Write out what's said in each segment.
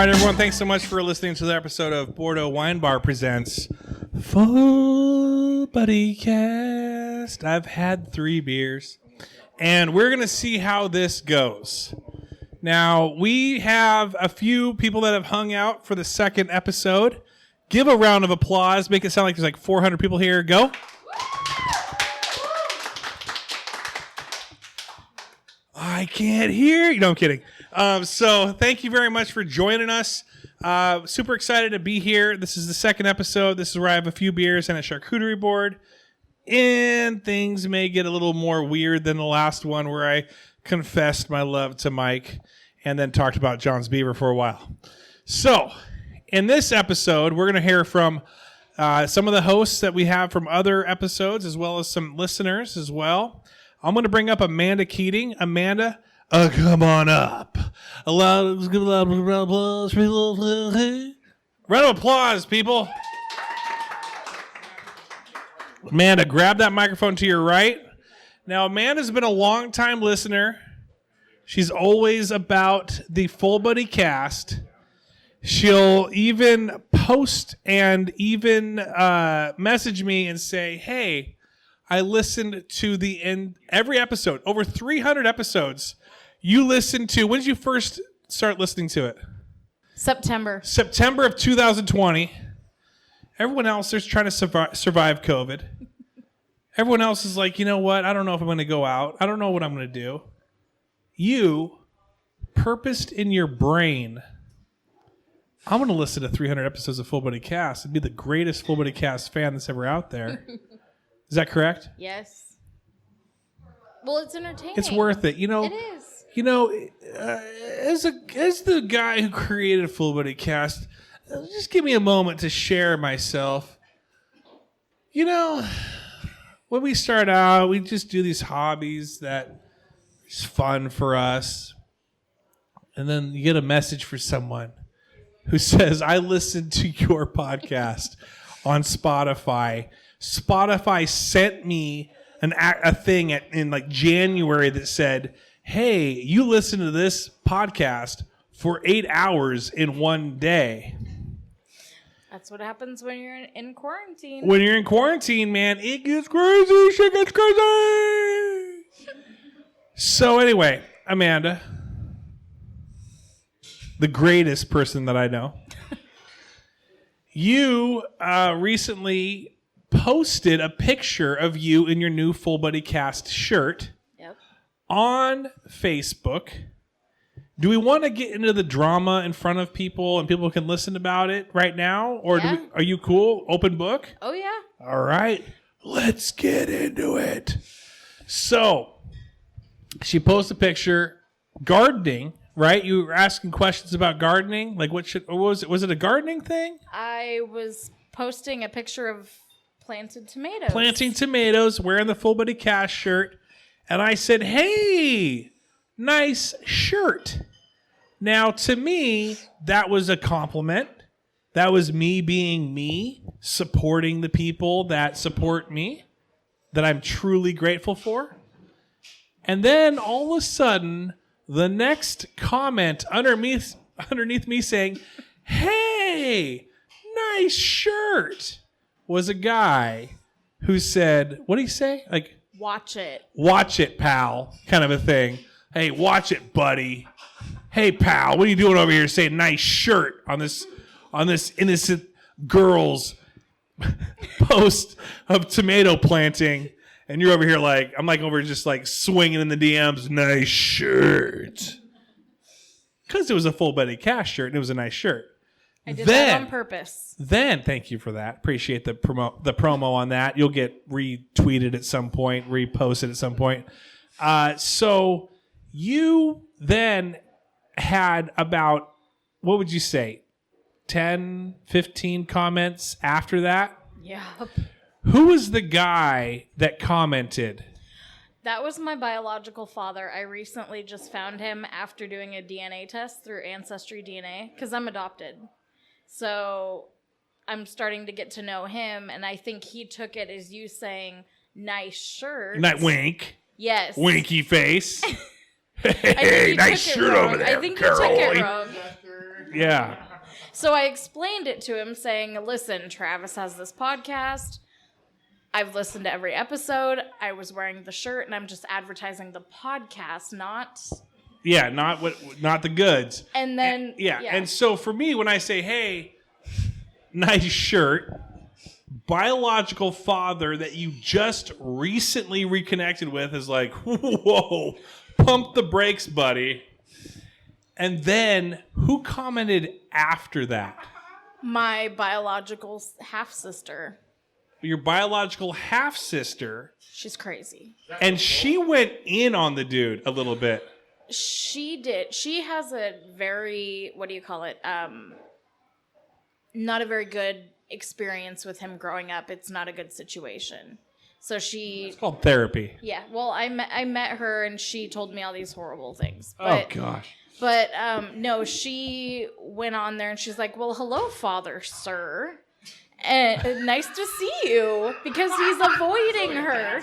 right, everyone. Thanks so much for listening to the episode of Bordeaux Wine Bar presents Full Buddy Cast. I've had 3 beers, and we're going to see how this goes. Now, we have a few people that have hung out for the second episode. Give a round of applause. Make it sound like there's like 400 people here. Go. I can't hear you. No, I'm kidding. So thank you very much for joining us. Super excited to be here. This is the second episode. This is where I have a few beers and a charcuterie board. And things may get a little more weird than the last one where I confessed my love to Mike and then talked about Johnsbeaver for a while. So in this episode, we're going to hear from some of the hosts that we have from other episodes as well as some listeners as well. I'm going to bring up Amanda Keating. Amanda, come on up. A round of applause, people. Amanda, grab that microphone to your right. Now, Amanda's been a long-time listener. She's always about the Full Buddy Cast. She'll even post and even message me and say, hey, I listened to the end every episode, over 300 episodes. You listened to, when did you first start listening to it? September of 2020. Everyone else is trying to survive COVID. Everyone else is like, you know what? I don't know if I'm going to go out. I don't know what I'm going to do. You purposed in your brain, I'm going to listen to 300 episodes of Full Buddy Cast and be the greatest Full Buddy Cast fan that's ever out there. Is that correct? Yes. Well, it's entertaining. It's worth it. You know, it is. You know, as the guy who created Full Buddy Cast, just give me a moment to share myself. You know, when we start out, we just do these hobbies that is fun for us. And then you get a message for someone who says, I listened to your podcast on Spotify. Spotify sent me a thing in like January that said, hey, you listen to this podcast for 8 hours in one day. That's what happens when you're in quarantine. When you're in quarantine, man, it gets crazy. Shit gets crazy. So anyway, Amanda, the greatest person that I know, you recently posted a picture of you in your new Full Buddy Cast shirt on Facebook. Do we want to get into the drama in front of people and people can listen about it right now? Or are you cool? Open book? Oh, yeah. All right. Let's get into it. So, she posted a picture gardening, right? You were asking questions about gardening? Like what was it? Was it a gardening thing? I was posting a picture of planting tomatoes, wearing the Full Buddy Cast shirt. And I said, hey, nice shirt. Now, to me, that was a compliment. That was me being me, supporting the people that support me, that I'm truly grateful for. And then all of a sudden, the next comment underneath me saying, hey, nice shirt, was a guy who said, what did he say? Like, watch it. Watch it, pal, kind of a thing. Hey, watch it, buddy. Hey, pal, what are you doing over here saying nice shirt on this innocent girl's post of tomato planting? And you're over here like, I'm like over just like swinging in the DMs, nice shirt. Because it was a Full Buddy Cast shirt and it was a nice shirt. I did that on purpose. Then, thank you for that. Appreciate the promo on that. You'll get retweeted at some point, reposted at some point. So you then had about, what would you say, 10, 15 comments after that? Yeah. Who was the guy that commented? That was my biological father. I recently just found him after doing a DNA test through Ancestry DNA because I'm adopted. So I'm starting to get to know him, and I think he took it as you saying, nice shirt. Night wink. Yes. Winky face. Hey, nice shirt over there, I think girl. you took it wrong. Yeah. So I explained it to him saying, listen, Travis has this podcast. I've listened to every episode. I was wearing the shirt and I'm just advertising the podcast, not... Yeah, not the goods. And then... And so for me, when I say, hey, nice shirt, biological father that you just recently reconnected with is like, whoa, pump the brakes, buddy. And then who commented after that? My biological half-sister. Your biological half-sister. She's crazy. And she went in on the dude a little bit. She did. She has a very, what do you call it? Not a very good experience with him growing up. It's not a good situation. So It's called therapy. Yeah. Well, I met her and she told me all these horrible things. But, oh, gosh. But, no, she went on there and she's like, well, hello, father, sir. And nice to see you. Because he's avoiding her.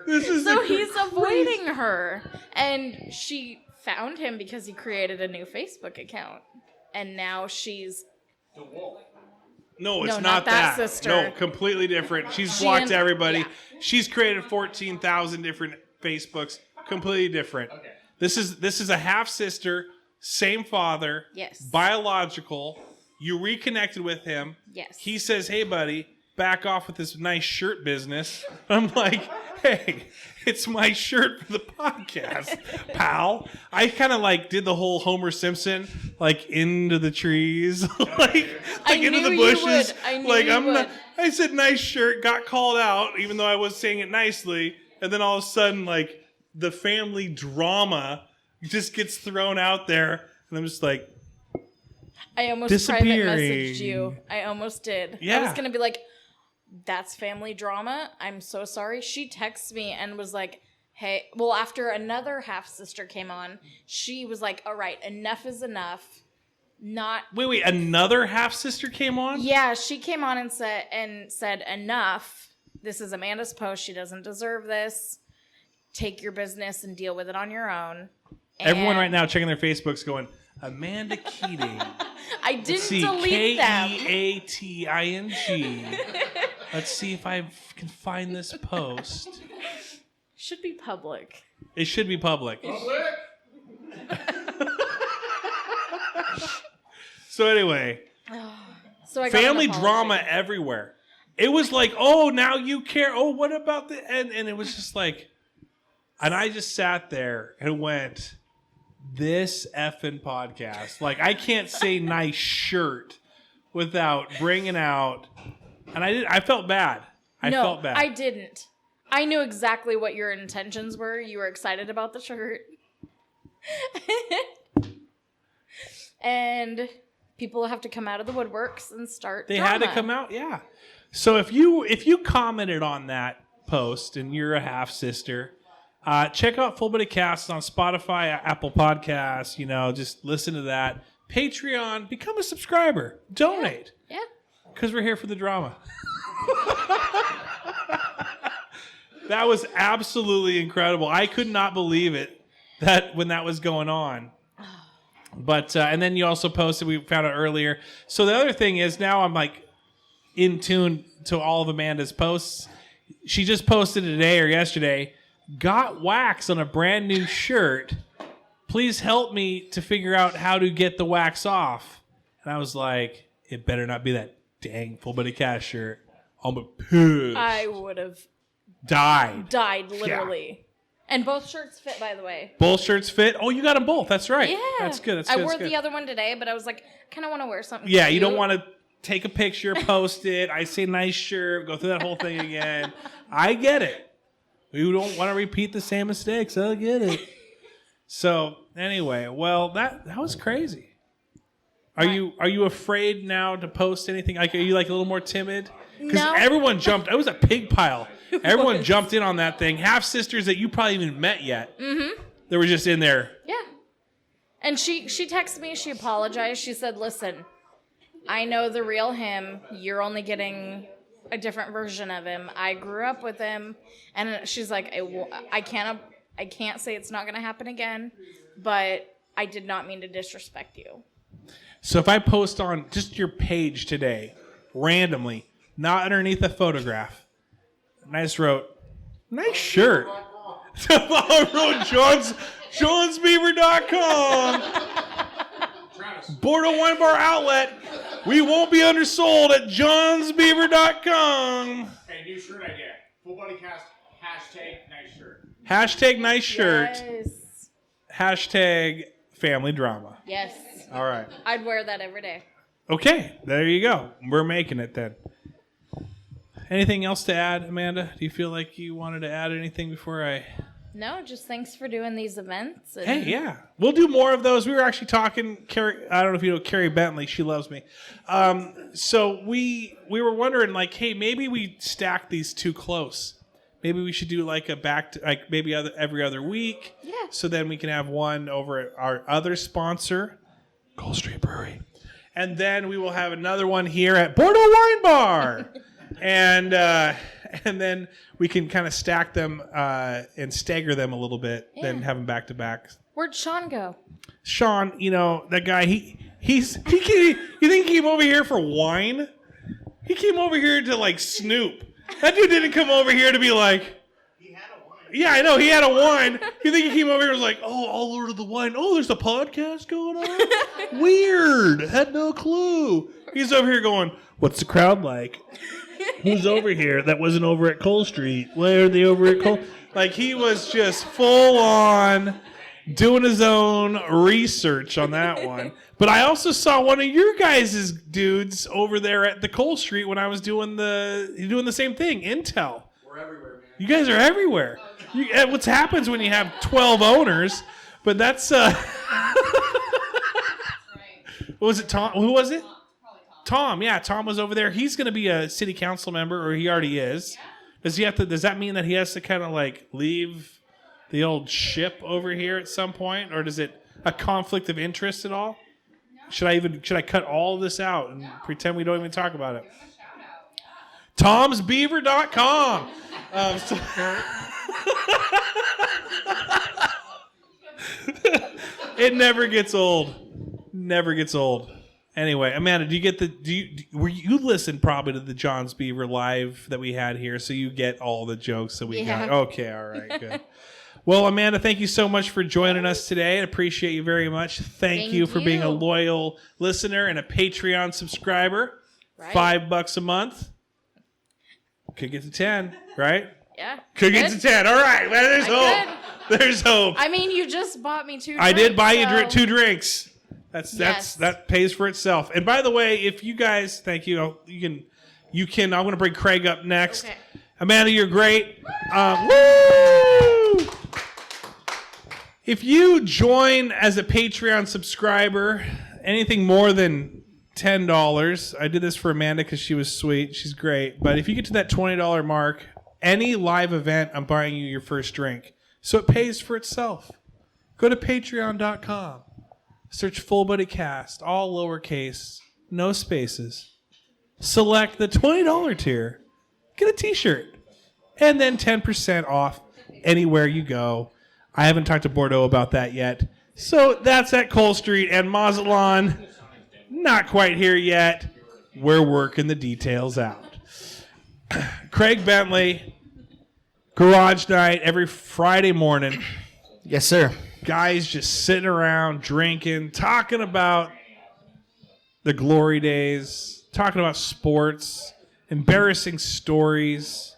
He's avoiding her. And she found him because he created a new Facebook account. And now she's... No, it's not that. Sister. No, completely different. She's blocked everybody. Yeah. She's created 14,000 different Facebooks. Completely different. Okay. This is a half-sister, same father. Yes. Biological. You reconnected with him. Yes. He says, hey, buddy, back off with this nice shirt business. I'm like, hey, it's my shirt for the podcast, pal. I kind of like did the whole Homer Simpson, like into the trees, like into the bushes. I said nice shirt, got called out, even though I was saying it nicely. And then all of a sudden, like the family drama just gets thrown out there. And I'm just like, I almost private messaged you. I almost did. Yeah. I was going to be like, that's family drama. I'm so sorry. She texted me and was like, hey, well, after another half-sister came on, she was like, all right, enough is enough. Wait, another half-sister came on? Yeah, she came on and said, enough. This is Amanda's post. She doesn't deserve this. Take your business and deal with it on your own. Everyone right now checking their Facebooks going, Amanda Keating. I didn't delete them. Keating. Let's see if I can find this post. Should be public. It should be public. So anyway, I got family drama everywhere. It was like, oh, now you care. Oh, what about the and it was just like, and I just sat there and went, this effing podcast. Like, I can't say nice shirt without bringing out. And I felt bad. I felt bad. I didn't. I knew exactly what your intentions were. You were excited about the shirt. And people have to come out of the woodworks and start They drama. had to come out, yeah. So if you commented on that post and you're a half-sister, check out Full Body Cast on Spotify, Apple Podcasts, just listen to that. Patreon, become a subscriber. Donate. Yeah. Because we're here for the drama. That was absolutely incredible. I could not believe it when that was going on. But and then you also posted, we found out earlier. So the other thing is now I'm like in tune to all of Amanda's posts. She just posted today or yesterday, got wax on a brand new shirt. Please help me to figure out how to get the wax off. And I was like, it better not be that dang Full Body Cast shirt. I'm pissed. I would have died, literally. Yeah. And both shirts fit, by the way. Both shirts fit? Oh, you got them both. That's right. Yeah. That's good. I wore the other one today, but I was like, I kind of want to wear something. Yeah, you don't want to take a picture, post it. I say nice shirt, go through that whole thing again. I get it. We don't want to repeat the same mistakes. I get it. So anyway, well, that was crazy. Are you afraid now to post anything? Like, are you like a little more timid? Because everyone jumped. It was a pig pile. Everyone jumped in on that thing. Half sisters that you probably even met yet. Mm-hmm. They were just in there. Yeah. And she texted me. She apologized. She said, "Listen, I know the real him. You're only getting a different version of him. I grew up with him." And she's like, I can't say it's not going to happen again, but I did not mean to disrespect you. So if I post on just your page today, randomly, not underneath a photograph, and I just wrote, nice shirt. I wrote Johnsbeaverdotcom. Bordeaux Wine Bar Outlet. We won't be undersold at Johnsbeaverdotcom. Hey, new shirt idea. Full Body Cast, hashtag nice shirt. Hashtag nice shirt. Yes. Hashtag family drama. Yes. All right. I'd wear that every day. Okay, there you go. We're making it then. Anything else to add, Amanda? Do you feel like you wanted to add anything before I... No, just thanks for doing these events. And Hey, yeah. We'll do more of those. We were actually talking, Carrie, I don't know if you know Carrie Bentley. She loves me. So we were wondering, like, hey, maybe we stack these too close. Maybe we should do like a maybe every other week. Yeah. So then we can have one over at our other sponsor, Cold Street Brewery. And then we will have another one here at Bordeaux Wine Bar. And then we can kind of stack them and stagger them a little bit, then have them back to back. Where'd Sean go? Sean, that guy, you think he came over here for wine? He came over here to like snoop. That dude didn't come over here to be like, He had a wine. yeah, I know, he had a wine. You think he came over here and was like, oh, I'll order the wine. Oh, there's a podcast going on? Weird. Had no clue. He's over here going, what's the crowd like? Who's over here that wasn't over at Cole Street? Why are they over at Cole? Like, he was just full on doing his own research on that one. But I also saw one of your guys' dudes over there at the Cole Street when I was doing the same thing, Intel. We're everywhere, man. You guys are everywhere. What happens when you have 12 owners? But that's what was it? Tom? Who was it? Tom. Yeah, Tom was over there. He's going to be a city council member, or he already is. Does he have to? Does that mean that he has to kind of like leave the old ship over here at some point, or does it a conflict of interest at all? Should I cut all of this out and pretend we don't even talk about it? Johnsbeaverdotcom. It never gets old. Never gets old. Anyway, Amanda, you listened probably to the Johns Beaver live that we had here, so you get all the jokes that we got. Okay, all right, good. Well, Amanda, thank you so much for joining us today. I appreciate you very much. Thank you for being a loyal listener and a Patreon subscriber. Right. $5 a month. Could get to 10, right? Yeah. Could get to 10. All right. Well, there's hope. There's hope. I mean, you just bought me 2 drinks. I did buy you 2 drinks. That pays for itself. And by the way, if you guys, thank you. You can. I'm going to bring Craig up next. Okay. Amanda, you're great. Woo! If you join as a Patreon subscriber, anything more than $10, I did this for Amanda because she was sweet. She's great. But if you get to that $20 mark, any live event, I'm buying you your first drink. So it pays for itself. Go to patreon.com. Search Full Buddy Cast, all lowercase, no spaces. Select the $20 tier. Get a t-shirt. And then 10% off anywhere you go. I haven't talked to Bordeaux about that yet. So that's at Cole Street and Mazatlan. Not quite here yet. We're working the details out. Craig Bentley, Garage Night every Friday morning. Yes, sir. Guys just sitting around, drinking, talking about the glory days, talking about sports, embarrassing stories.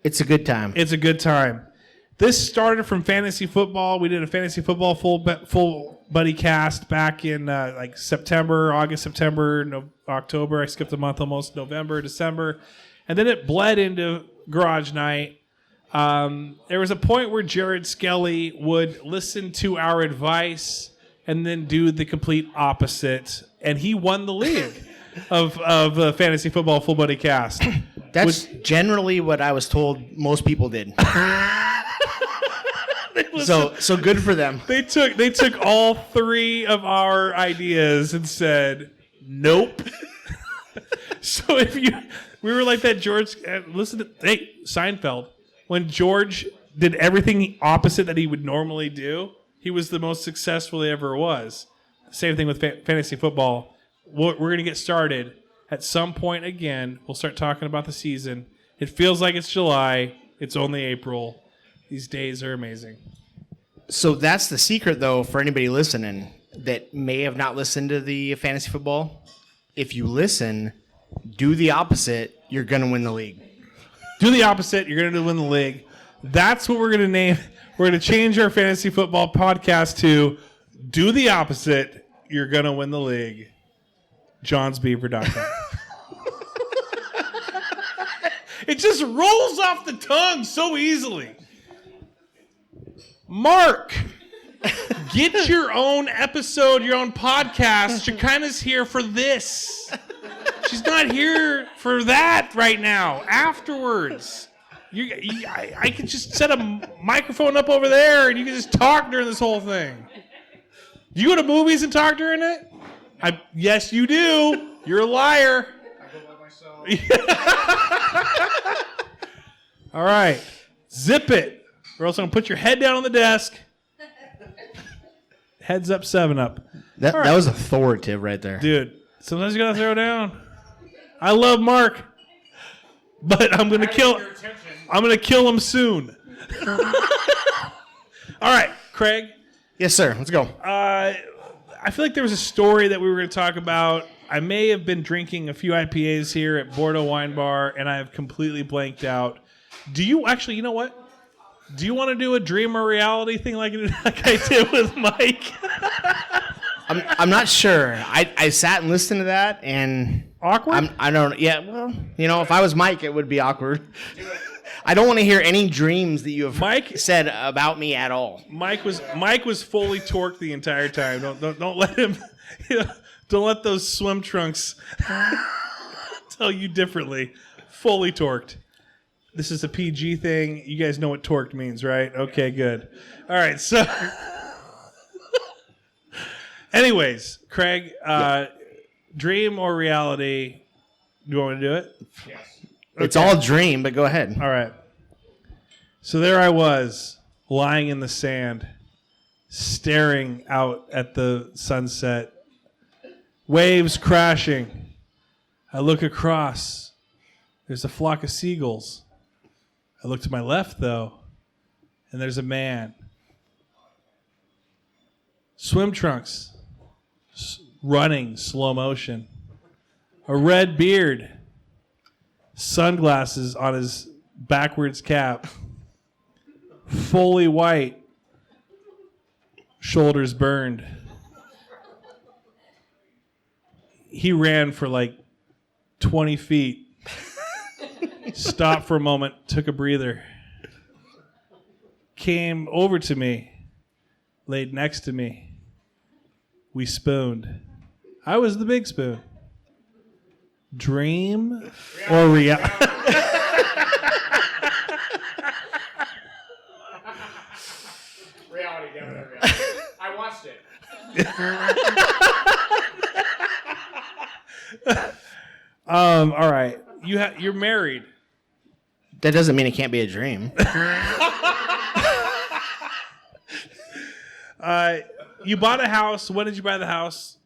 It's a good time. It's a good time. This started from fantasy football. We did a fantasy football full buddy cast back in like September, October. I skipped a month almost, November, December. And then it bled into Garage Night. There was a point where Jared Skelly would listen to our advice and then do the complete opposite. And he won the league of fantasy football full buddy cast. That's generally what I was told most people did. So good for them. They took all 3 of our ideas and said, nope. So we were like that George, listen to, Seinfeld. When George did everything opposite that he would normally do, he was the most successful he ever was. Same thing with fantasy football. We're going to get started at some point again. We'll start talking about the season. It feels like it's July. It's only April. These days are amazing. So that's the secret, though, for anybody listening that may have not listened to the fantasy football. If you listen, do the opposite, you're going to win the league. Do the opposite, you're going to win the league. That's what we're going to name. We're going to change our fantasy football podcast to Do the Opposite, You're going to Win the League. Johnsbeaverdotcom. It just rolls off the tongue so easily. Mark, get your own episode, your own podcast. Shekinah's here for this. She's not here for that right now. Afterwards. I could just set a microphone up over there and you can just talk during this whole thing. Do you go to movies and talk during it? Yes, you do. You're a liar. I go by myself. All right. Zip it. Or else I'm going to put your head down on the desk. Heads up, 7-Up. That was authoritative right there. Dude, sometimes you got to throw down. I love Mark. But I'm going to kill him soon. All right, Craig. Yes, sir. Let's go. I feel like there was a story that we were going to talk about. I may have been drinking a few IPAs here at Bordeaux Wine Bar, and I have completely blanked out. Do you actually, you know what? Do you want to do a dream or reality thing like I did with Mike? I'm not sure. I sat and listened to that, and Awkward? I don't. Yeah. Well, if I was Mike, it would be awkward. I don't want to hear any dreams that you have said about me at all. Mike was fully torqued the entire time. Don't let him. Don't let those swim trunks tell you differently. Fully torqued. This is a PG thing. You guys know what torqued means, right? Okay, good. All right, so anyways, Craig, dream or reality? Do you want me to do it? Yes. It's all dream, but go ahead. All right. So there I was, lying in the sand, staring out at the sunset, waves crashing. I look across. There's a flock of seagulls. I look to my left, though, and there's a man. Swim trunks, running slow motion. A red beard. Sunglasses on his backwards cap. Fully white. Shoulders burned. He ran for like 20 feet. Stopped for a moment, took a breather. Came over to me. Laid next to me. We spooned. I was the big spoon. Dream or reality? Reality, definitely reality. I watched it. All right. You're married. That doesn't mean it can't be a dream. You bought a house. When did you buy the house?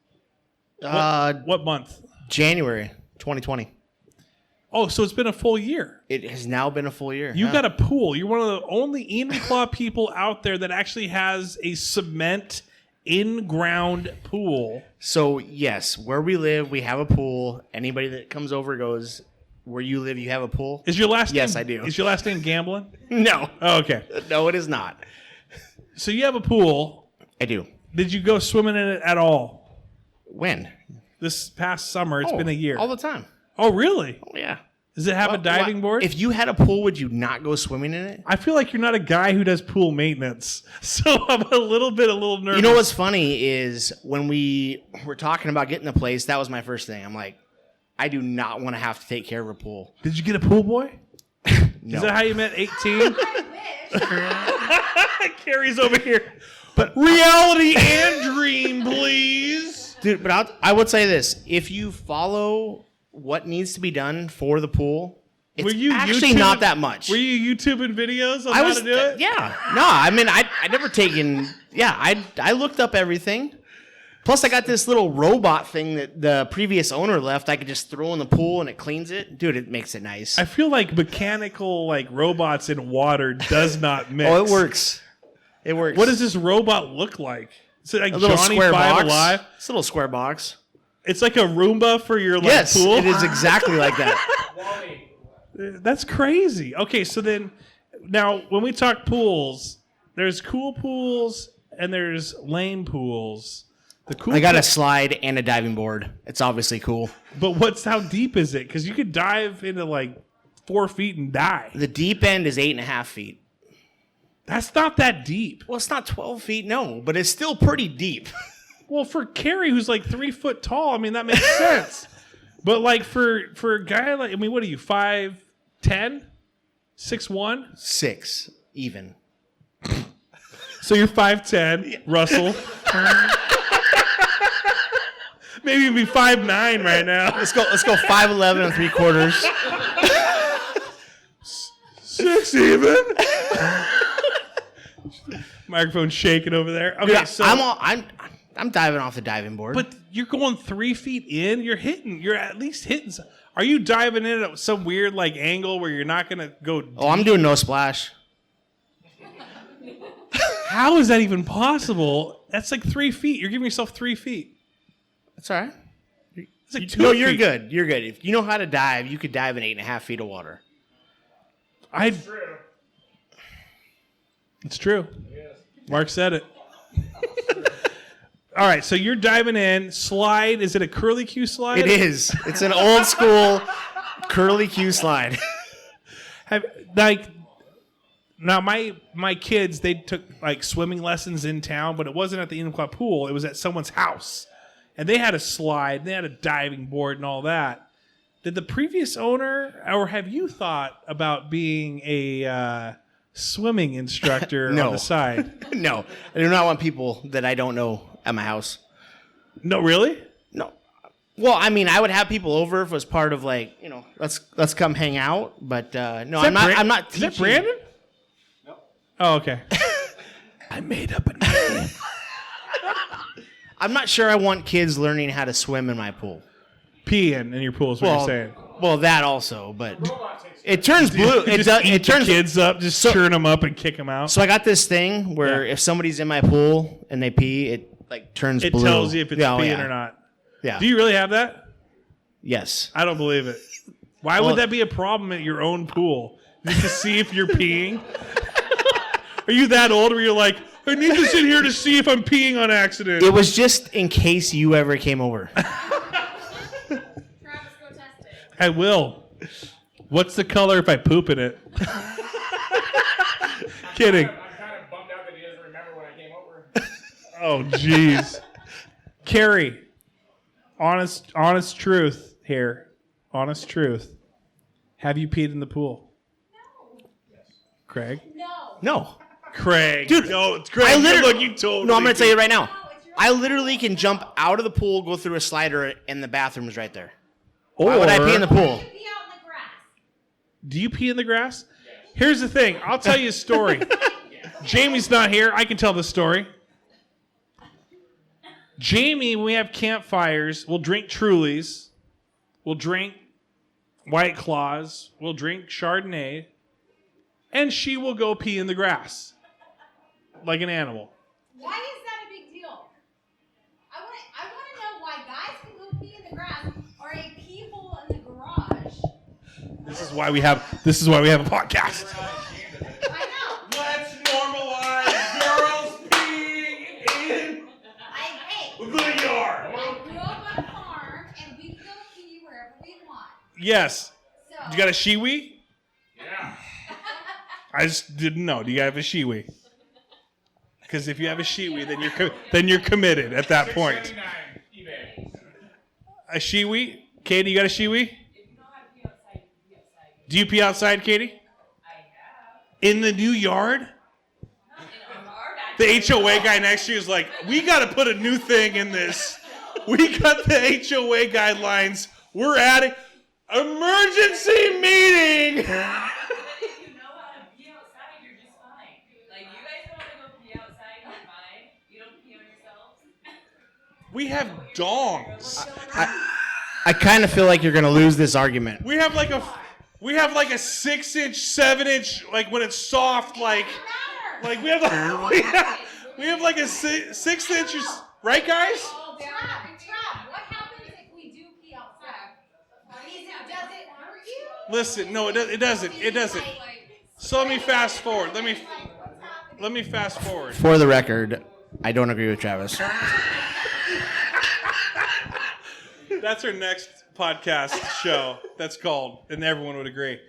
What month? January 2020. Oh, so it's been a full year. It has now been a full year. You got a pool. You're one of the only Enumclaw people out there that actually has a cement in-ground pool. So, yes, where we live, we have a pool. Anybody that comes over goes, where you live, you have a pool? Is your last name? Yes, I do. Is your last name Gamblin? No. Oh, okay. No, it is not. So you have a pool. I do. Did you go swimming in it at all? When? This past summer. It's been a year. All the time. Oh, really? Oh, yeah. Does it have a diving board? If you had a pool, would you not go swimming in it? I feel like you're not a guy who does pool maintenance. So I'm a little nervous. You know what's funny is when we were talking about getting a place, that was my first thing. I'm like, I do not want to have to take care of a pool. Did you get a pool boy? No. Is that how you met 18? I wish. Carrie's over here. But reality and dream, please. Dude, but I would say this. If you follow what needs to be done for the pool It's actually not that much. Were you YouTubing videos on how to do it? Yeah. No, I mean, I never taken. Yeah, I looked up everything. Plus, I got this little robot thing that the previous owner left. I could just throw in the pool and it cleans it. Dude, it makes it nice. I feel like mechanical robots in water does not mix. Oh, it works. It works. What does this robot look like? Is it like a little Johnny square Five box? Alive? It's a little square box. It's like a Roomba for your Yes, pool? it is exactly like that. That's crazy. Okay, so then now when we talk pools, there's cool pools and there's lame pools. I got a slide and a diving board. It's obviously cool. But how deep is it? Because you could dive into 4 feet and die. The deep end is 8.5 feet. That's not that deep. Well, it's not 12 feet, no, but it's still pretty deep. Well, for Carrie, who's 3 foot tall, I mean, that makes sense. But for a guy what are you, 5'10"? 6'1"? 6, even. So you're 5'10", Russell. Maybe you'd be 5'9" right now. Let's go 5'11" and 3/4. 6 even. Microphone shaking over there. Okay, Yeah, so I'm diving off the diving board. but you're going 3 feet in. You're at least hitting. Are you diving in at some weird angle where you're not gonna go? Deep? I'm doing no splash. How is that even possible? That's 3 feet. You're giving yourself 3 feet. That's all right. It's 2 No, feet. you're good. You're good. If you know how to dive, you could dive in 8.5 feet of water. It's true. Mark said it. All right, so you're diving in. Slide. Is it a curly Q slide? It is. It's an old school curly Q slide. Now my kids, they took swimming lessons in town, but it wasn't at the Enumclaw pool. It was at someone's house, and they had a slide, they had a diving board, and all that. Did the previous owner, or have you thought about being a swimming instructor No. on the side? No, I do not want people that I don't know at my house. No, really? No. Well, I mean, I would have people over if it was part of let's come hang out. But no, I'm not. Is that teaching. Brandon? No. Oh, okay. I made up a name. I'm not sure I want kids learning how to swim in my pool. Peeing in your pool is what you're saying. Well, that also, but it turns blue. It turns kids up, just churn them up and kick them out. So I got this thing where if somebody's in my pool and they pee, it turns blue. It tells you if it's peeing or not. Yeah. Do you really have that? Yes. I don't believe it. Why would that be a problem at your own pool? Just to see if you're peeing? Are you that old where you're like, I need to sit here to see if I'm peeing on accident? It was just in case you ever came over. Travis, go test it. I will. What's the color if I poop in it? Kidding. I'm kind of bummed out that he doesn't remember when I came over. Oh, jeez. Carrie, honest truth here. Honest truth. Have you peed in the pool? No. Craig? No. Craig. Dude, no, it's Craig. I literally. Look, you told No, I'm me. going to tell you right now. I literally can jump out of the pool, go through a slider, and the bathroom is right there. Why would I pee in the pool? Pee out in the grass. Do you pee in the grass? Here's the thing. I'll tell you a story. Jamie's not here. I can tell the story. Jamie, when we have campfires, we'll drink Trulies. We'll drink White Claws. We'll drink Chardonnay. And she will go pee in the grass. Like an animal. Why is that a big deal? I want to know why guys can go pee in the grass or a pee hole in the garage. This is why we have a podcast. I know. Let's normalize girls peeing in the yard. I grew up on a farm and we can go pee wherever we want. Yes. So You got a shiwi? Yeah. I just didn't know. Do you have a shiwi? Because if you have a shiwi, then you're committed at that point. $6.99 eBay. A shiwi? Katie, you got a shiwi? Do you pee outside, Katie? I have. In the new yard? The HOA guy next to you is like, we got to put a new thing in this. We got the HOA guidelines. We're adding. Emergency meeting! If you know how to pee outside, you're just fine. Like, you guys don't want to go pee outside, you're fine. You don't pee on yourselves. We have dongs. I kind of feel like you're gonna lose this argument. We have like a 6-inch, 7-inch, like when it's soft, like we have like a 6 inches, right, guys? Trap. What happens if we do pee outside? Does it hurt you? Listen, no, it doesn't. It doesn't. So let me fast forward. Let me fast forward. For the record, I don't agree with Travis. That's our next podcast show. That's called, and everyone would agree.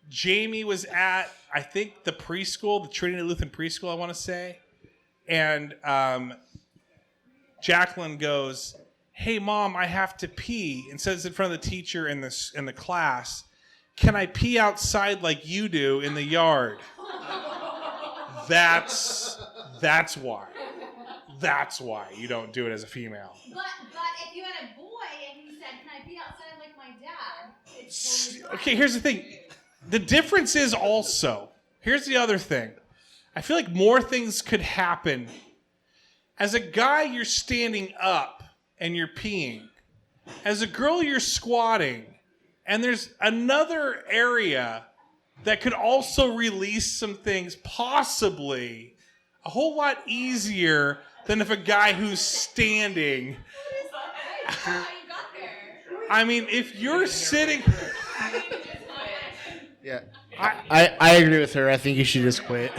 Jamie was at, I think, the preschool, the Trinity Lutheran preschool, I want to say. And Jacqueline goes, "Hey, Mom, I have to pee," and says in front of the teacher in the class, "Can I pee outside like you do in the yard?" That's why. That's why you don't do it as a female. But if you had a boy and he said, "Can I be outside like my dad?" It's totally fine. Okay, here's the thing. The difference is also, here's the other thing. I feel like more things could happen. As a guy, you're standing up and you're peeing. As a girl, you're squatting. And there's another area that could also release some things, possibly a whole lot easier than if a guy who's standing. How you got there? I mean, if you're sitting... Yeah, I agree with her. I think you should just quit.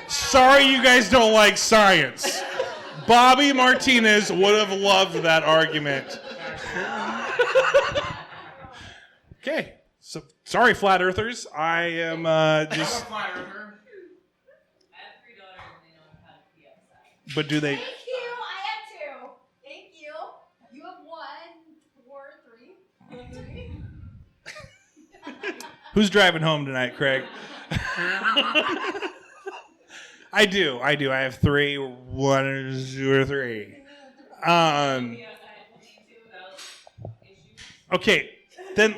Sorry you guys don't like science. Bobby Martinez would have loved that argument. Okay, so sorry, flat earthers. I am just... Flat earther. I have 3 daughters and they know how to pee outside. But do they... Thank you. I have 2. Thank you. You have 1, 4, 3. You have 3. Who's driving home tonight, Craig? I do. I have 3. 1, 2, or 3. Okay. Then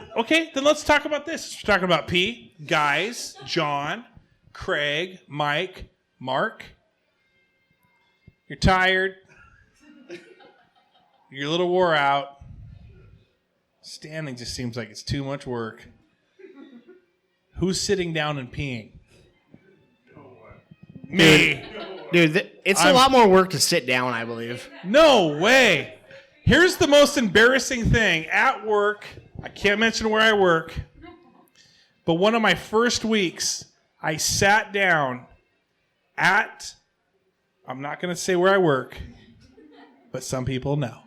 let's talk about this. We're talking about P, guys, John, Craig, Mike, Mark. You're tired. You're a little wore out. Standing just seems like it's too much work. Who's sitting down and peeing? Me. Dude, it's a lot more work to sit down, I believe. No way. Here's the most embarrassing thing. At work, I can't mention where I work, but one of my first weeks, I sat down at, I'm not going to say where I work, but some people know.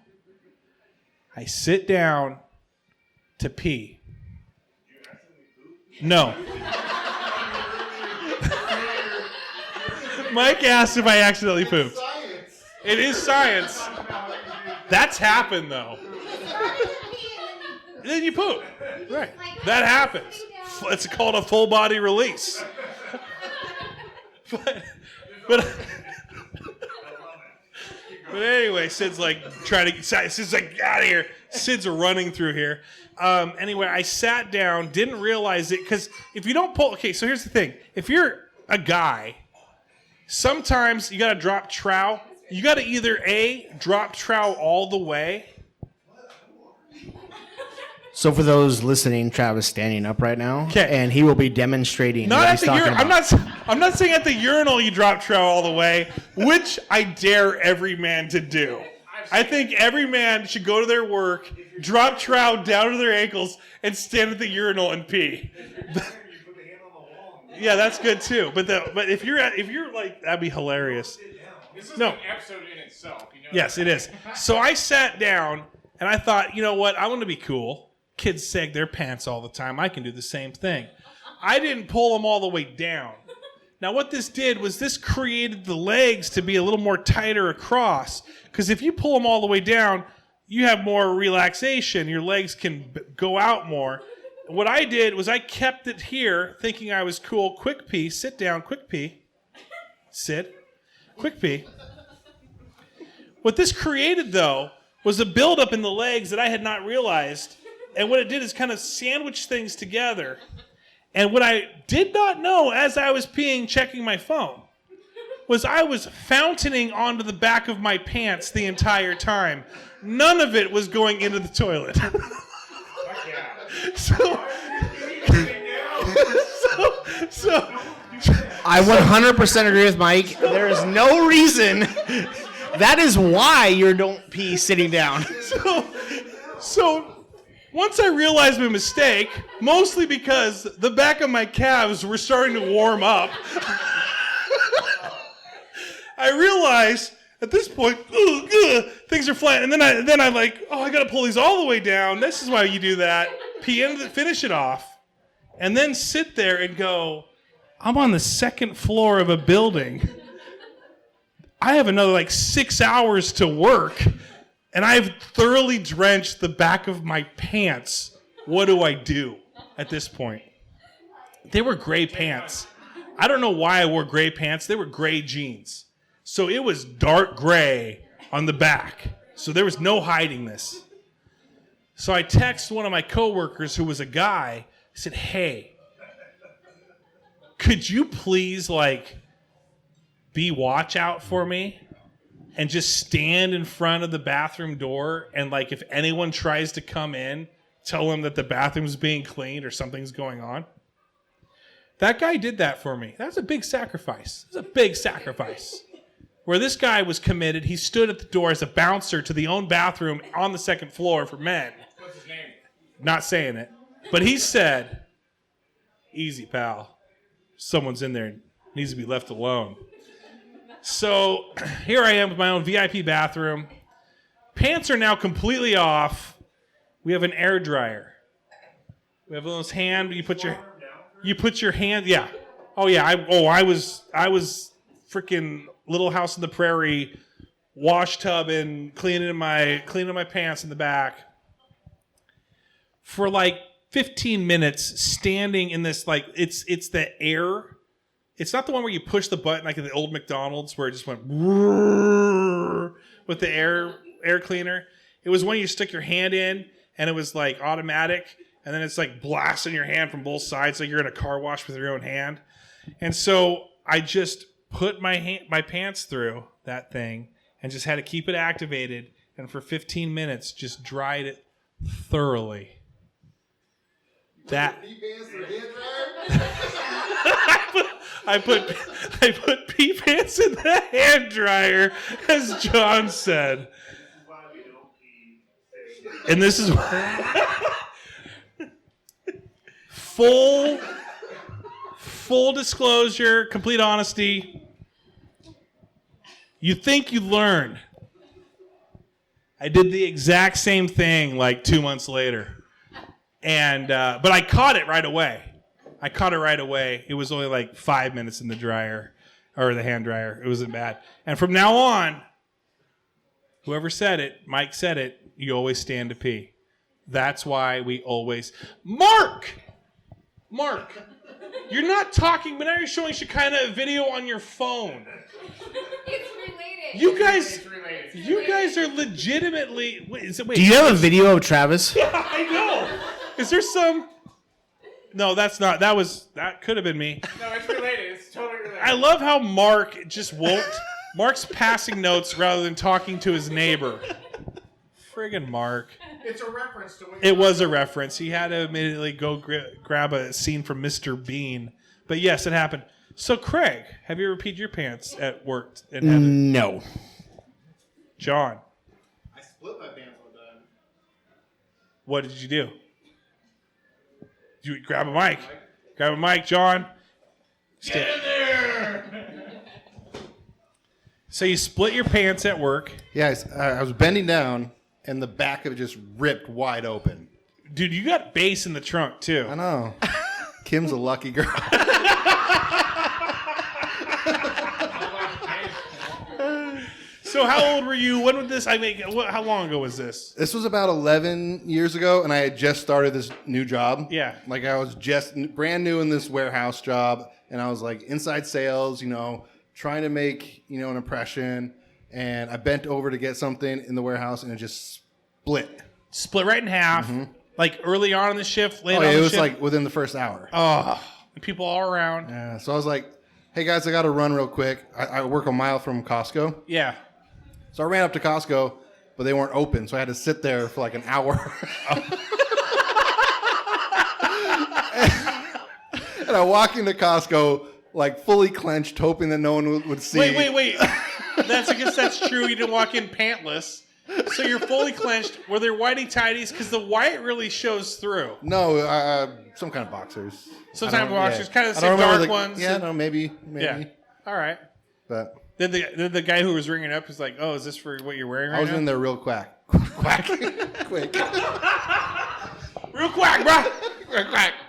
I sit down to pee. No. Mike asked if I accidentally pooped. It is science. That's happened, though. Then you poop. Right. That happens. It's called a full body release. But anyway, Sid's like Sid's like, get out of here. Sid's running through here. Anyway, I sat down, didn't realize it, because if you don't pull, okay, so here's the thing. If you're a guy, sometimes you got to drop trowel. You got to either A, drop trowel all the way. So for those listening, Travis standing up right now, and he will be demonstrating Not what at he's the talking urinal. about. I'm not saying at the urinal you drop trowel all the way, which I dare every man to do. I think every man should go to their work, drop trowel down to their ankles, and stand at the urinal and pee. Yeah, that's good too. But if you're like, that'd be hilarious. This is No. an episode in itself. You know Yes, that? it is. So I sat down and I thought, you know what? I want to be cool. Kids sag their pants all the time. I can do the same thing. I didn't pull them all the way down. Now, what this did was this created the legs to be a little more tighter across. Because if you pull them all the way down, you have more relaxation. Your legs can go out more. What I did was I kept it here, thinking I was cool. Quick pee. Sit down. Quick pee. Sit. Quick pee. What this created, though, was a buildup in the legs that I had not realized. And what it did is kind of sandwich things together. And what I did not know as I was peeing, checking my phone, was I was fountaining onto the back of my pants the entire time. None of it was going into the toilet. So I 100% agree with Mike. There is no reason. That is why you don't pee sitting down. So once I realized my mistake, mostly because the back of my calves were starting to warm up, I realized at this point, things are flat. And then I like, I got to pull these all the way down. This is why you do that. Pee in, finish it off, and then sit there and go, I'm on the second floor of a building. I have another 6 hours to work, and I've thoroughly drenched the back of my pants. What do I do at this point? They were gray pants. I don't know why I wore gray pants. They were gray jeans. So it was dark gray on the back. So there was no hiding this. So I texted one of my coworkers who was a guy. I said, hey, could you please be watch out for me and just stand in front of the bathroom door and if anyone tries to come in, tell them that the bathroom's being cleaned or something's going on? That guy did that for me. That's a big sacrifice. It's a big sacrifice. Where this guy was committed, he stood at the door as a bouncer to the own bathroom on the second floor for men. What's his name? Not saying it. But he said, easy, pal. Someone's in there, needs to be left alone. So here I am with my own VIP bathroom. Pants are now completely off. We have an air dryer. We have those hand. You put your hand. Yeah. Oh yeah. I was freaking Little House on the Prairie, wash tub and cleaning my pants in the back for 15 minutes, standing in this it's the air. It's not the one where you push the button like at the old McDonald's where it just went with the air cleaner. It was when you stick your hand in and it was automatic, and then it's blasting your hand from both sides like you're in a car wash with your own hand. And so I just put my pants through that thing and just had to keep it activated, and for 15 minutes just dried it thoroughly. That I put pee pants in the hand dryer, as John said. And this is full disclosure, complete honesty. You think you learned. I did the exact same thing 2 months later. And but I caught it right away. It was only 5 minutes in the dryer or the hand dryer. It wasn't bad. And from now on, whoever said it, Mike said it, you always stand to pee. That's why we always... Mark! You're not talking, but now you're showing Shekinah a video on your phone. It's related. You guys are legitimately... Wait, Do you have a video of Travis? Yeah, I know. Is there some... No, that's not. That could have been me. No, it's related. It's totally related. I love how Mark just won't... Mark's passing notes rather than talking to his neighbor. Friggin' Mark. It's a reference to what It was a reference. He had to immediately go grab a scene from Mr. Bean. But yes, it happened. So, Craig, have you ever peed your pants at work in heaven? No. John, I split my pants one time. what did you do? You grab a mic. Grab a mic, John. Get in there! So you split your pants at work. Yeah, I was bending down, and the back of it just ripped wide open. Dude, you got bass in the trunk, too. I know. Kim's a lucky girl. So how old were you? When would this... how long ago was this? This was about 11 years ago, and I had just started this new job. Yeah. I was just brand new in this warehouse job, and I was inside sales, trying to make, an impression. and I bent over to get something in the warehouse, and it just split. Split right in half. Like early on in the shift, late on It the was shift. like within the first hour. Oh, people all around. Yeah, so I was like, hey guys, I got to run real quick. I work a mile from Costco. Yeah. So I ran up to Costco, but they weren't open. So I had to sit there for like an hour. And I walk into Costco, like fully clenched, hoping that no one would see. Wait. I guess that's true. You didn't walk in pantless. So you're fully clenched. Were there whitey tighties? Because the white really shows through. No, some kind of boxers. Some kind of boxers, kind of the I don't same remember dark ones. Yeah, no, maybe. Yeah. All right. But Did the guy who was ringing up was like, "Oh, is this for what you're wearing right now?" I was in there real quick. Quick. Real quack, bro.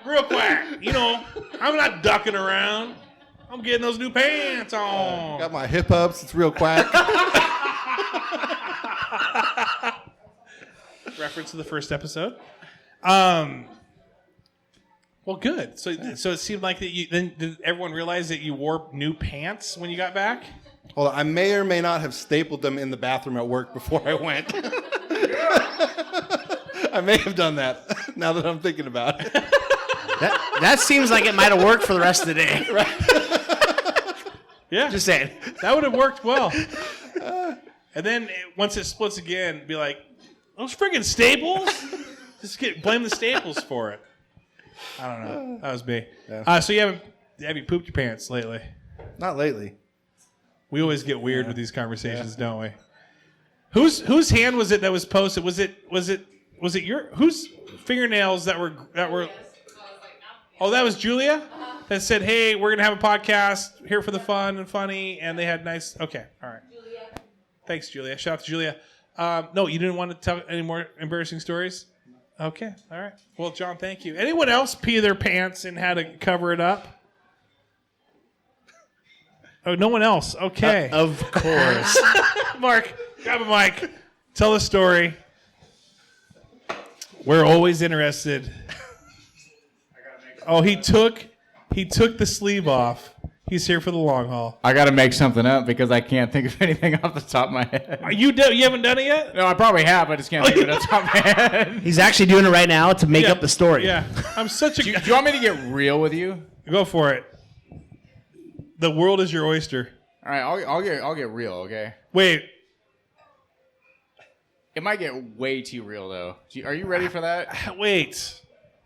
Real quack. You know, I'm not ducking around. I'm getting those new pants on. Got my hip ups. It's real quack. Reference to the first episode. Well, good. So it seemed like that. Did everyone realize that you wore new pants when you got back? Hold on. I may or may not have stapled them in the bathroom at work before I went. I may have done that. Now that I'm thinking about it. That seems like it might have worked for the rest of the day. Right. Yeah. Just saying. That would have worked well. And then once it splits again, be like, those friggin' staples? Blame the staples for it. I don't know. That was me. Yeah. So have you pooped your pants lately? Not lately. We always get weird with these conversations, don't we? Whose hand was it that was posted? Was it your whose fingernails that were? Oh, that was Julia that said, "Hey, we're gonna have a podcast here for the fun and funny," and they had nice. Okay, all right. Thanks, Julia. Shout out to Julia. No, you didn't want to tell any more embarrassing stories? Okay, all right. Well, John, thank you. Anyone else pee their pants and had to cover it up? Oh, no one else. Okay. Of course. Mark, grab a mic. Tell the story. We're always interested. Oh, he took the sleeve off. He's here for the long haul. I got to make something up because I can't think of anything off the top of my head. You haven't done it yet? No, I probably have. I just can't think of it off the top of my head. He's actually doing it right now to make up the story. Yeah. I'm such a... Do you want me to get real with you? Go for it. The world is your oyster. All right, I'll get real, okay? Wait. It might get way too real, though. Are you ready for that? Wait.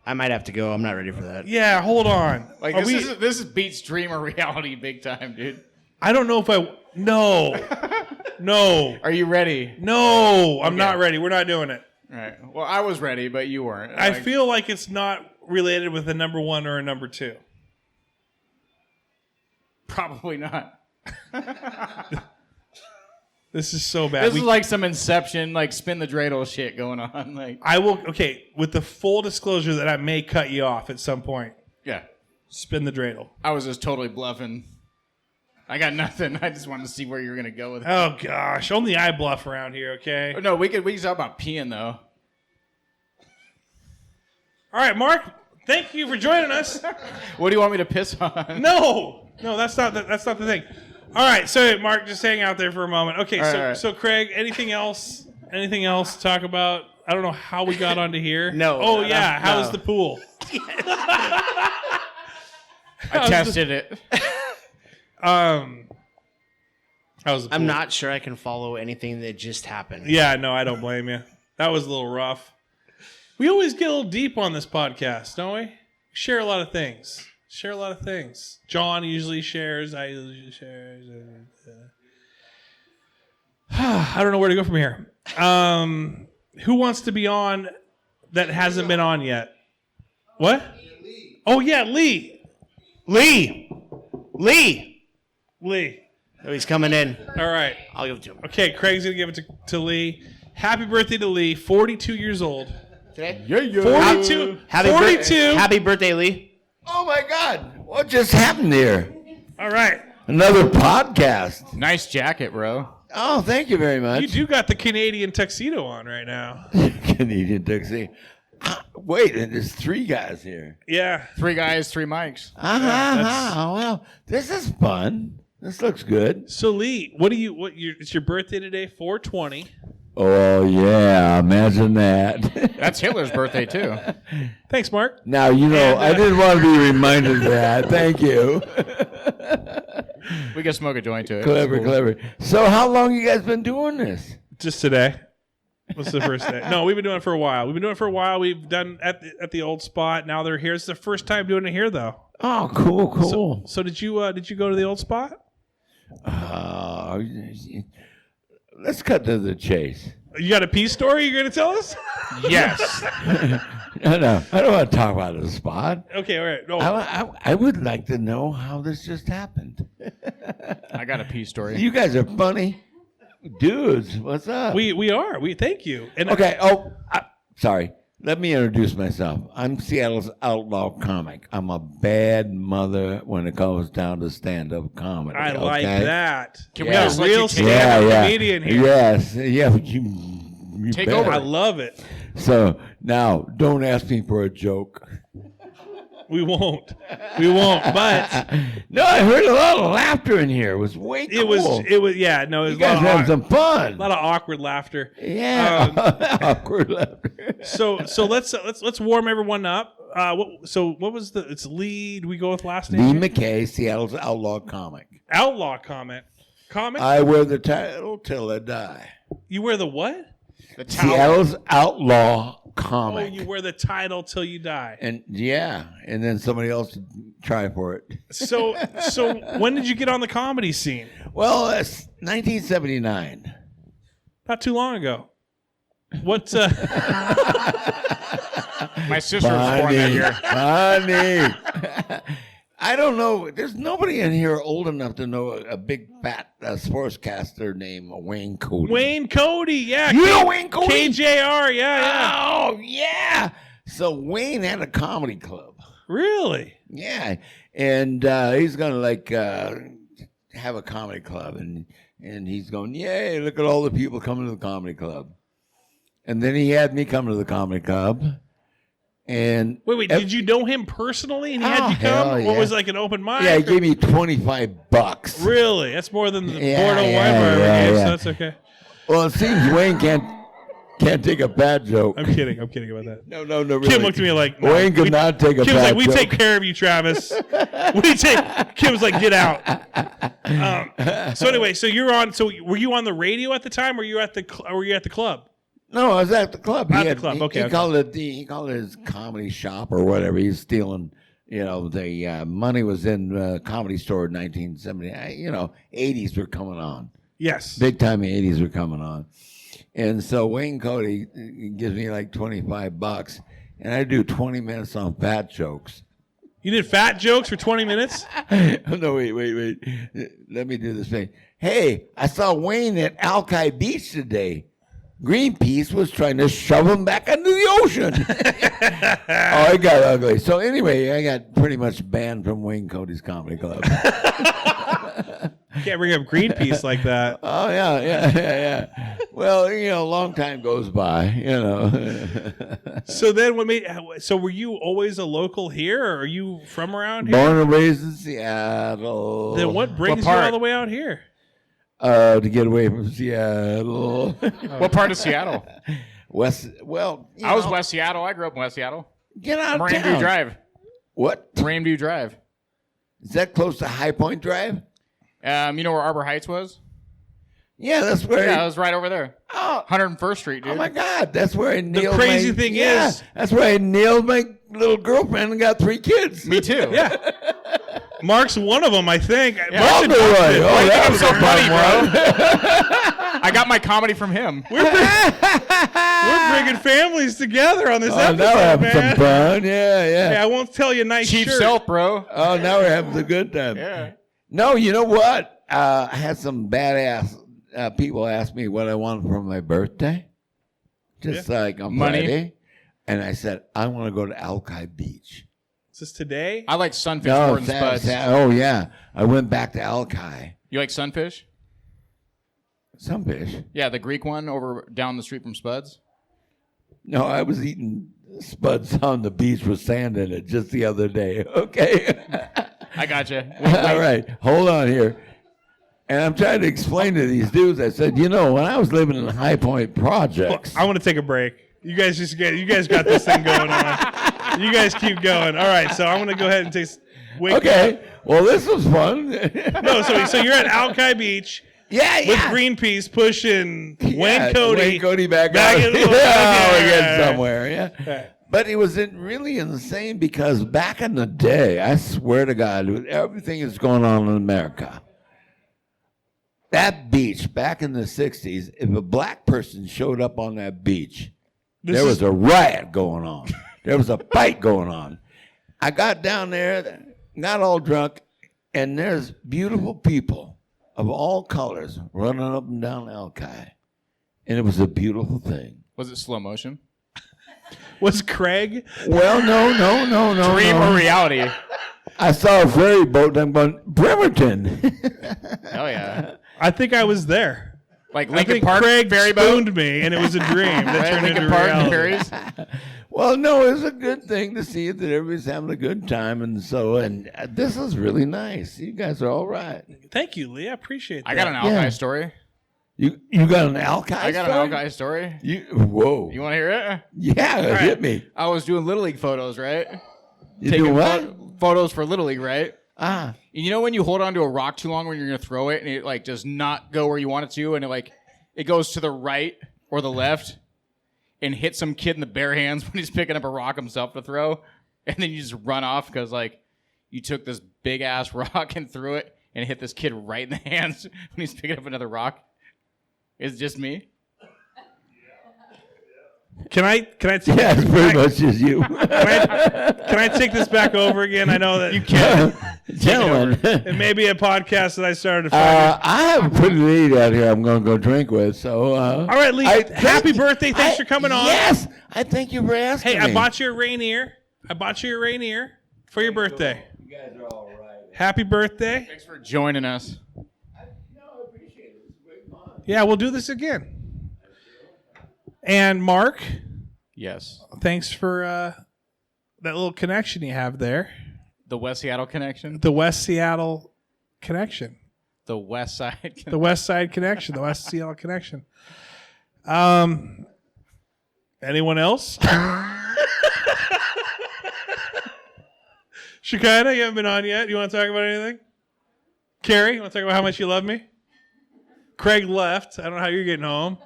I might have to go. I'm not ready for that. Yeah, hold on. Like this is beats dreamer reality big time, dude. I don't know if I... No. No. Are you ready? No, I'm not ready. We're not doing it. All right. Well, I was ready, but you weren't. I feel like it's not related with a number 1 or a number 2. Probably not. This is so bad. This is like some Inception, like spin the dreidel shit going on. Like I will. Okay, with the full disclosure that I may cut you off at some point. Yeah. Spin the dreidel. I was just totally bluffing. I got nothing. I just wanted to see where you were gonna go with it. Oh gosh, only I bluff around here. Okay. No, we can talk about peeing though. All right, Mark. Thank you for joining us. What do you want me to piss on? No, that's not the thing. All right, so Mark, just hang out there for a moment. Okay, All right. So Craig, anything else? Anything else to talk about? I don't know how we got onto here. No. Oh yeah, how no. was the pool? I tested it. How was the pool? I'm not sure I can follow anything that just happened. Yeah, no, I don't blame you. That was a little rough. We always get a little deep on this podcast, don't we? Share a lot of things. John usually shares. I usually share. I don't know where to go from here. Who wants to be on that hasn't been on yet? What? Oh, yeah, Lee. Lee. Oh, he's coming in. All right. I'll give it to him. Okay, Craig's going to give it to Lee. Happy birthday to Lee, 42 years old. Today? Yeah. 42. Happy birthday, Lee. Oh my God! What just happened here? All right. Another podcast. Nice jacket, bro. Oh, thank you very much. You do got the Canadian tuxedo on right now. Canadian taxi. Wait, and there's 3 guys here. Yeah. 3 guys, 3 mics. Well, this is fun. This looks good. So Lee, it's your birthday today, 420. Oh, yeah. Imagine that. That's Hitler's birthday, too. Thanks, Mark. Now, I didn't want to be reminded of that. Thank you. We can smoke a joint to it. Clever. So how long you guys been doing this? Just today. What's the first day? No, we've been doing it for a while. We've done at the old spot. Now they're here. It's the first time doing it here, though. Oh, cool. So did you go to the old spot? Let's cut to the chase. You got a peace story you're going to tell us? Yes. No, I don't want to talk about the spot. Okay, all right. No. I would like to know how this just happened. I got a peace story. You guys are funny dudes. What's up? We are. We thank you. And okay. Sorry. Let me introduce myself. I'm Seattle's outlaw comic. I'm a bad mother when it comes down to stand-up comedy. I like that. Can we have a real stand-up comedian here? Yes. Yeah. You take bet. over. I love it. So now, don't ask me for a joke. We won't. But no, I heard a lot of laughter in here. It was way cool. It was. Yeah. No, it was you guys having some fun. A lot of awkward laughter. Yeah. Awkward laughter. So let's warm everyone up. What was it's Lee? Do we go with last name? Lee McKay, Seattle's outlaw comic. Outlaw comic. I wear the title till I die. You wear the what? The Seattle's outlaw comic. Oh, you wear the title till you die. And and then somebody else try for it. So when did you get on the comedy scene? Well, it's 1979. Not too long ago. What? My sister was born that year. Funny. I don't know. There's nobody in here old enough to know a big fat sportscaster named Wayne Cody. Wayne Cody, yeah. You know Wayne Cody? KJR, yeah. Oh, yeah. So Wayne had a comedy club. Really? Yeah. And he's going to have a comedy club. And he's going, yay, look at all the people coming to the comedy club. And then he had me come to the comedy club. And wait, did you know him personally and he had you come? Yeah. What was like an open mic? Yeah, he gave me $25. Really? That's more than the Bordeaux wine bar ever gave, so that's okay. Well, it seems Wayne can't take a bad joke. I'm kidding about that. No, really. Kim looked at me like, no, Wayne could not take a Kim's bad like, joke. we take care of you, Travis. Kim's like, get out. So anyway, so were you on the radio at the time or were you at the club? No, I was at the club. At the club, okay. He called it his comedy shop or whatever. He's stealing, the money was in Comedy Store in 1970. 80s were coming on. Yes. Big time 80s were coming on. And so Wayne Cody gives me like $25, and I do 20 minutes on fat jokes. You did fat jokes for 20 minutes? No, wait. Let me do this thing. Hey, I saw Wayne at Alki Beach today. Greenpeace was trying to shove him back into the ocean. Oh, it got ugly. So anyway, I got pretty much banned from Wayne Cody's Comedy Club. Can't bring up Greenpeace like that. Oh, yeah. Well, long time goes by, So then so were you always a local here or are you from around here? Born and raised in Seattle. Then what brings you all the way out here? To get away from Seattle. What part of Seattle? West. Well, I was West Seattle. I grew up in West Seattle. Get out of Moramdu town. Drive. What? Moramdu Drive. Is that close to High Point Drive? You know where Arbor Heights was? Yeah, that's where. Yeah, it was right over there. Oh, 101st Street, dude. Oh my God, that's where I nailed. The crazy thing is, that's where I nailed my little girlfriend and got 3 kids. Me too. Yeah. Mark's one of them, I think. Yeah, oh, that was so funny, bro. I got my comedy from him. We're bringing families together on this episode, now we're having man. some fun. Yeah. Hey, I won't tell you nice Cheap shirt. self, bro. Oh, now we're having a good time. Yeah. No, you know what? I had some badass people ask me what I wanted for my birthday. Just like on Money. Friday. And I said, I want to go to Alki Beach. Is this today? I like sunfish more than spuds. Oh, yeah. I went back to Alki. You like sunfish? Some fish. Yeah, the Greek one over down the street from Spuds. No, I was eating spuds on the beach with sand in it just the other day. Okay. I got you. All right. Hold on here. And I'm trying to explain to these dudes. I said, when I was living in High Point Projects. I want to take a break. You guys got this thing going on. You guys keep going. All right, so I'm going to go ahead and take. Okay. Well, this was fun. No, so you're at Alki Beach. Yeah. With Greenpeace pushing Wayne Cody back out. in the again somewhere. Yeah. But it was really insane because back in the day, I swear to God, with everything that's going on in America, that beach back in the 60s, if a black person showed up on that beach, there was a riot going on. There was a fight going on. I got down there, got all drunk, and there's beautiful people of all colors running up and down Alki. And it was a beautiful thing. Was it slow motion? Was Craig? Well, no. Dream or reality? I saw a ferry boat and I'm going, Bremerton. Hell yeah. I think I was there. Like I Lincoln think Park Craig ferry boat? spooned me, and it was a dream that Right, turned Lincoln into Park reality. ferries? Well, no, it's a good thing to see that everybody's having a good time. And this is really nice. You guys are all right. Thank you, Lee. I appreciate that. I got an Alki story. You got an Alki story? I got an Alki story. Whoa. You want to hear it? Yeah, hit me. I was doing Little League photos, right? You doing what? Photos for Little League, right? Ah. You know when you hold on to a rock too long when you're going to throw it and it like does not go where you want it to and it goes to the right or the left and hits some kid in the bare hands when he's picking up a rock himself to throw, and then you just run off because you took this big ass rock and threw it and hit this kid right in the hands when he's picking up another rock. Is it just me? Can I take Yeah, it's pretty much just you. Can I take this back over again? I know that You can. Gentlemen. it may be a podcast that I started. I have a pretty lady out here I'm going to go drink with. So, all right, Lee. Happy birthday. Thanks for coming on. Yes. I thank you for asking Hey, me. I bought you a Rainier. For your birthday. You guys are all right. Happy birthday. Thanks for joining us. No, I appreciate it. It's great fun. Yeah, we'll do this again. And Mark, Yes. thanks for that little connection you have there. The West Seattle connection. The West Seattle connection. The West Side. The West Side connection. The West Seattle connection. Anyone else? Shekinah, you haven't been on yet. You want to talk about anything? Carrie, you want to talk about how much you love me? Craig left. I don't know how you're getting home.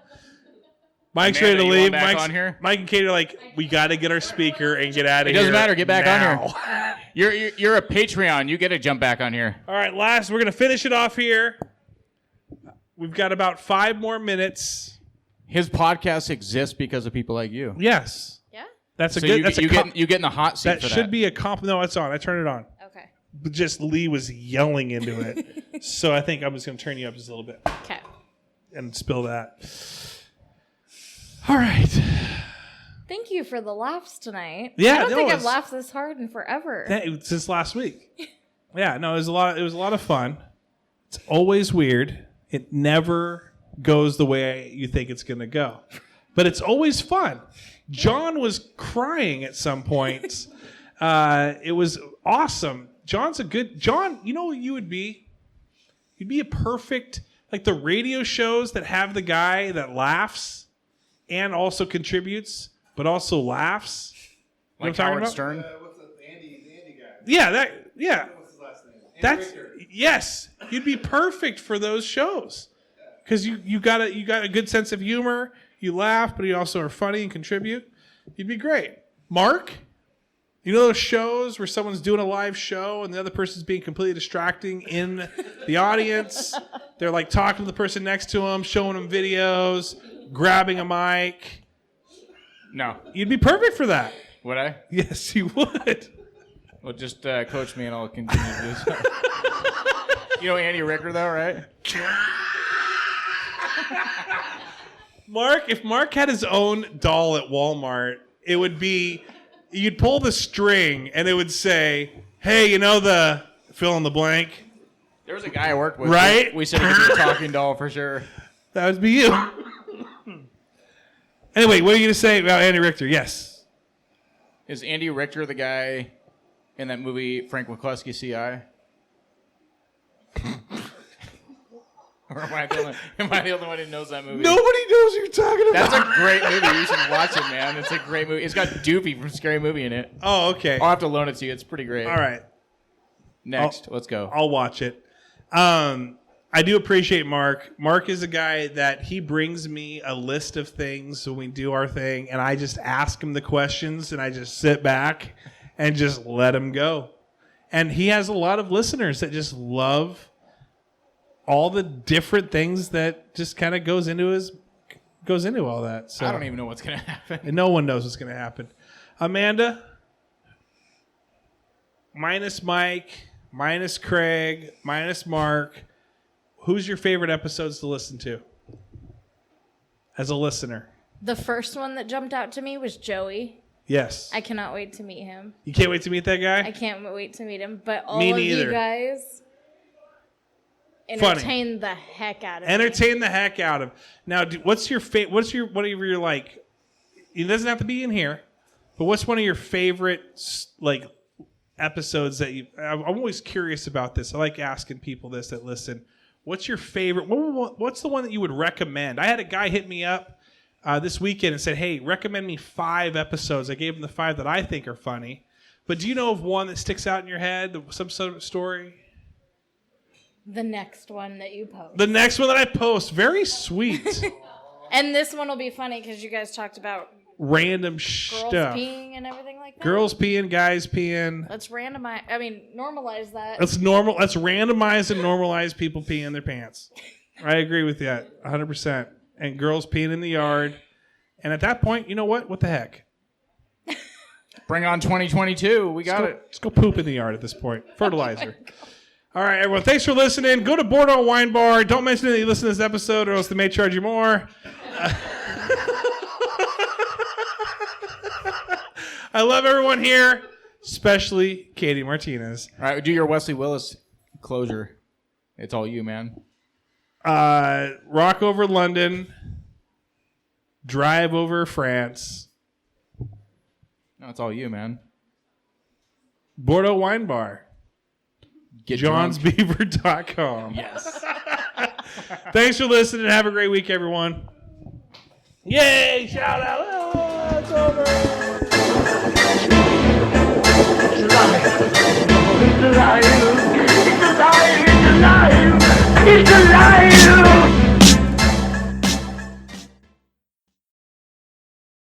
Mike's Amanda, ready to you leave. want back on here? Mike and Katie are like, we got to get our speaker and get out of It here. doesn't matter. Get back now. on here. You're a Patreon. You get to jump back on here. All right, we're going to finish it off here. We've got about 5 more minutes. His podcast exists because of people like you. Yes. Yeah? That's a So good. you get in the hot seat That for should that. be a comp. No, it's on. I turned it on. Okay. But just Lee was yelling into it. So I think I'm just going to turn you up just a little bit Okay. and spill that. All right. Thank you for the laughs tonight. Yeah, I don't no, think I've it's- laughed this hard in forever. Since last week. Yeah, no, it was a lot of fun. It's always weird. It never goes the way you think it's going to go. But it's always fun. John was crying at some points. It was awesome. John, you know what you would be? You'd be a perfect, like the radio shows that have the guy that laughs and also contributes, but also laughs. You know Like what I'm Howard talking Stern. What's the Andy guy? Yeah. What's his last name? That's yes. You'd be perfect for those shows because you got a good sense of humor. You laugh, but you also are funny and contribute. You'd be great. Mark, you know those shows where someone's doing a live show and the other person's being completely distracting in the audience. They're like talking to the person next to them, showing them videos, grabbing a mic. No. You'd be perfect for that. Would I? Yes, you would. Well, just coach me and I'll continue to do so. You know Andy Ricker, though, right? Mark, if Mark had his own doll at Walmart, it would be, you'd pull the string and it would say, hey, you know the fill in the blank? There was a guy I worked with. Right? We said he could be a talking doll for sure. That would be you. Anyway, what are you going to say about Andy Richter? Yes. Is Andy Richter the guy in that movie Frank McCluskey CI? Or am I the only one who knows that movie? Nobody knows what you're talking about. That's a great movie. You should watch it, man. It's a great movie. It's got Doopy from Scary Movie in it. Oh, okay. I'll have to loan it to you. It's pretty great. All right. Next, let's go. I'll watch it. I do appreciate Mark. Mark is a guy that he brings me a list of things when we do our thing, and I just ask him the questions, and I just sit back and just let him go. And he has a lot of listeners that just love all the different things that just kind of goes into all that. So I don't even know what's gonna happen. And no one knows what's gonna happen. Amanda, minus Mike, minus Craig, minus Mark. Who's your favorite episodes to listen to as a listener? The first one that jumped out to me was Joey. Yes. I cannot wait to meet him. You can't wait to meet that guy? I can't wait to meet him. But all Me of neither. you guys entertain the heck out of me. Entertain the heck out of. Now, what's your whatever you're like? It doesn't have to be in here, but what's one of your favorite like episodes that you? I'm always curious about this. I like asking people this that listen. What's your favorite? What's the one that you would recommend? I had a guy hit me up this weekend and said, "Hey, recommend me 5 episodes." I gave him the 5 that I think are funny. But do you know of one that sticks out in your head? Some sort of story? The next one that you post. The next one that I post. Very sweet. And this one will be funny because you guys talked about Random girls stuff. peeing and everything like that. Girls peeing, guys peeing. Let's normalize that. Let's randomize and normalize people peeing their pants. I agree with that 100%. And girls peeing in the yard. And at that point, you know what? What the heck? Bring on 2022. We got it. Let's go poop in the yard at this point. Fertilizer. All right, everyone. Thanks for listening. Go to Bordeaux Wine Bar. Don't mention that you listen to this episode or else they may charge you more. I love everyone here, especially Katie Martinez. All right, do your Wesley Willis closure. It's all you, man. Rock over London. Drive over France. No, it's all you, man. Bordeaux Wine Bar. Get drunk. Johnsbeaverdotcom. Yes. Thanks for listening. Have a great week, everyone. Yay! Shout out. Oh, it's over.